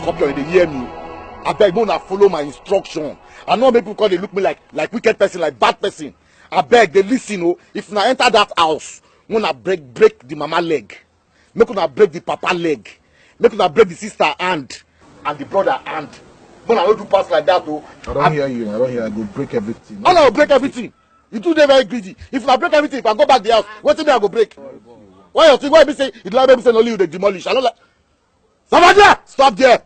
scorpion, they hear me. I beg you to follow my instruction. I know people call they look me like wicked person, like bad person. I beg they listen. Oh, if I enter that house, when I break the mama leg, make una break the papa leg, make una break the sister hand and the brother hand. When I don't do pass like that, oh, I don't hear you. I don't hear. I go break everything. I will break everything. You do them very greedy. If I break everything, if I go back the house, what thing I go break? Why you think? Why be say it like me say only you they demolish? I don't like. Somebody there! Stop there.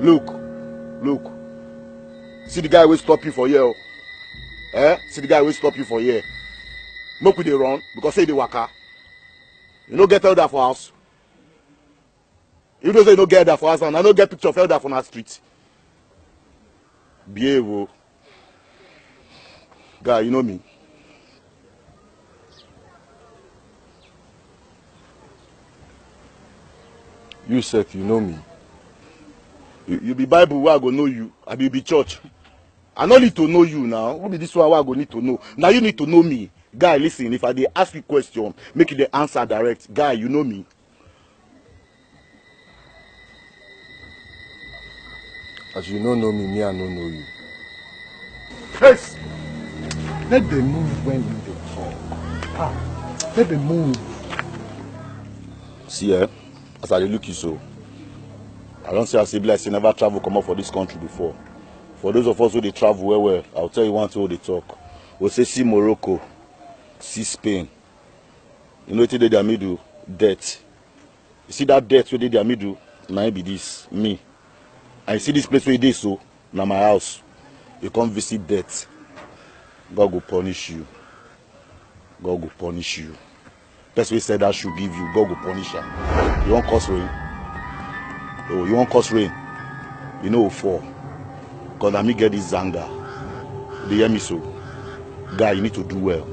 Look. See the guy will stop you for here. See the guy will stop you for here. Make we dey run because say the waka. You no get elder for house. You don't say you no get elder for house and I no get picture of elder for our street. Behave, oh. Guy, you know me. You said you know me. You be Bible where I go know you. I be church. I no need to know you now. Who be this one where I go need to know? Now you need to know me. Guy, listen, if I dey ask you question, make you the answer direct. Guy, you know me. As you don't know me, I don't know you. Yes. Let them move when they talk. Let them move. See, as I look you so, I don't see how say like say never travel come up for this country before. For those of us who they travel well, I'll tell you one thing they talk. We'll say see Morocco, see Spain. You know what they did their middle? Debt. You see that debt where they did their middle? Now be this, me. And you see this place where it is so, now my house. You come visit debt. God will punish you. God will punish you. Best way said that should give you, God will punish her. You want cause rain? Oh, you want cause rain? You know for. Because I me get this zanga. They hear me so. Guy, you need to do well.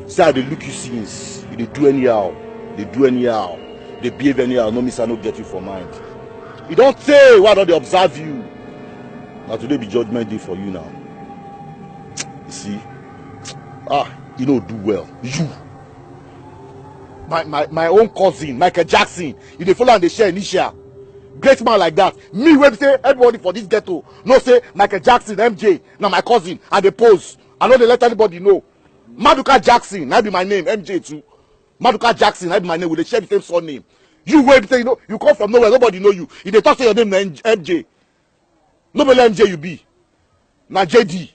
See how they look you since. They do anyhow. They do anyhow. They behave anyhow. No miss I no get you for mind. You don't say why don't they observe you. Now today be judgment day for you now. You see? You know do well. You. My own cousin, Michael Jackson. You dey follow and they share initial. Great man like that. Me wey say everybody for this ghetto no say Michael Jackson, MJ, now my cousin, and they pose. I know they let anybody know. Maduka Jackson, that be my name, MJ too. Maduka Jackson, that be my name. We dey share the same surname. You wey say you come from nowhere, nobody know you. If they talk say your name na MJ. Nobody MJ you be. Na JD.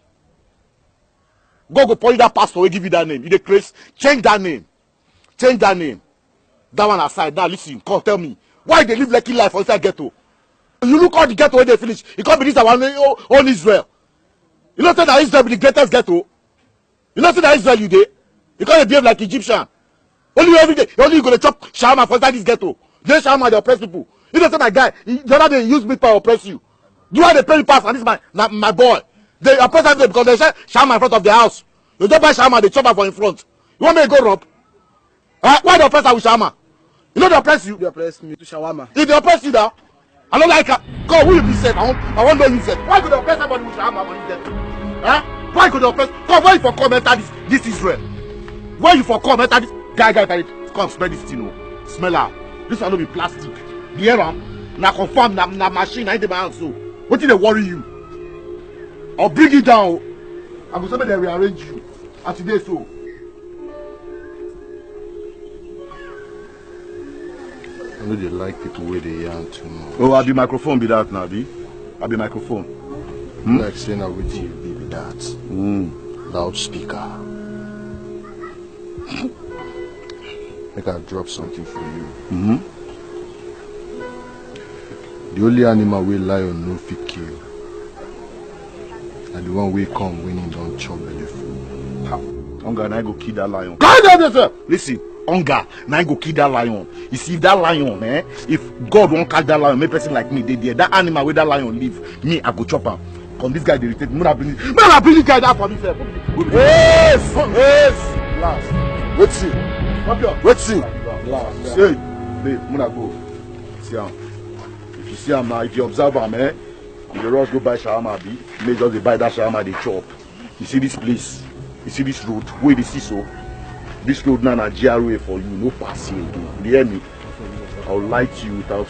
Go point that pastor wey give you that name. You dey craze. Change that name. Change that name. That one aside. Now listen, come tell me. Why they live lucky life inside ghetto? You look all the ghetto when they finish. You can't be this one own Israel. You know say that Israel be the greatest ghetto. You know say that Israel you dey. You can't behave like Egyptian. Only you every day. Only you gonna chop shawarma for inside this ghetto. They shawarma they oppress people. You know say my guy. The other day he use meat pie oppress you. Do why they pay you pass and this my boy. They oppress everybody because they share shawarma in front of their house. You don't buy shawarma, they chop her for in front. You want me to go rob? Why they oppress her with shawarma? You know they oppress you? They oppress me to shawarma. If they oppress you now, I don't like her. God, who you be said? I want to know you said. Why could they oppress somebody with shawarma when you get? Why could they oppress? God, why you for come enter this Israel? Why you for come enter this? Guy, come smell this thing, oh. Smell her. This one no be plastic. The air na confirm na machine. I dey my house so. What did they worry you? I'll bring it down. I go say they rearrange you. And today so. I know they like people where they yarn too much. Oh, I'll be microphone be that now, be? I'll be microphone. Like saying I with you, baby, that. Loudspeaker. Make I drop something for you. The only animal we lion no fit kill. And the one we come when he don't chop belly full. Hunger, now I go kill that lion. Listen. Hunger, now I go kill that lion. You see, if that lion, if God won't catch that lion, make person like me, they there. That animal where that lion live, me, I go chop him. Come this guy, they irritate me. I bring this guy down for me. Yes! Last. Let's see. Let's see. Last. Hey, babe, I'm gonna go. See him. If you see him now, if you observe him, you rush go buy shawarma, be. May just buy that shawarma, they chop. You see this place? You see this road? Where they see so? This road now na GRA for you, no pass here again. You hear me? I'll lie to you without